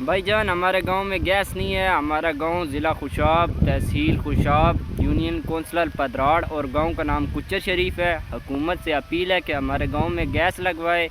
भाई जान, हमारे गांव में गैस नहीं है। हमारा गांव ज़िला खुशाब, तहसील खुशाब, यूनियन कौंसलर पदराड़ और गांव का नाम कुच्चर शरीफ है। हुकूमत से अपील है कि हमारे गांव में गैस लगवाए।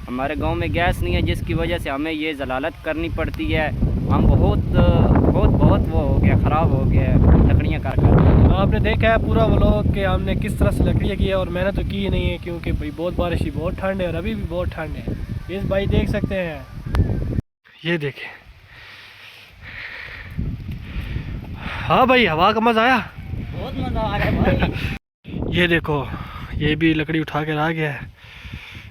हमारे गांव में गैस नहीं है, जिसकी वजह से हमें ये ज़लालत करनी पड़ती है। हम बहुत वो हो गया, ख़राब हो गया है लकड़ियाँ कर। आपने देखा है पूरा व्लॉग कि हमने किस तरह से लकड़ियाँ की है और मैंने तो की नहीं है क्योंकि भाई बहुत बारिश थी, बहुत ठंड है और अभी भी बहुत ठंड है। इस भाई देख सकते हैं, ये देखें। हाँ भाई हवा का मज़ा आया, बहुत मज़ा आ रहा है भाई। ये देखो, ये भी लकड़ी उठा के आ गया है।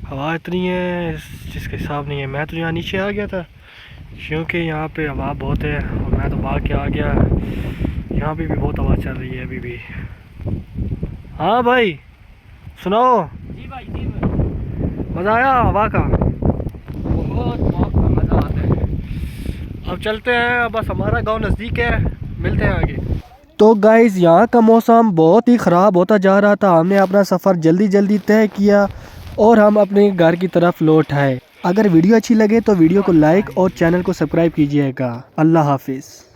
हवा इतनी है जिसके हिसाब नहीं है। मैं तो यहाँ नीचे आ गया था क्योंकि यहाँ पे हवा बहुत है और मैं तो भाग के आ गया। यहाँ पे भी बहुत हवा चल रही है अभी भी। हाँ भाई सुनाओ, जी भाई, जी भाई, मज़ा आया हवा का? बहुत मज़ा आता है। अब चलते हैं, बस हमारा गांव नज़दीक है, मिलते हैं आगे। तो गाइस यहाँ का मौसम बहुत ही ख़राब होता जा रहा था। हमने अपना सफ़र जल्दी जल्दी तय किया और हम अपने घर की तरफ लौट आए। अगर वीडियो अच्छी लगे तो वीडियो को लाइक और चैनल को सब्सक्राइब कीजिएगा। अल्लाह हाफिज़।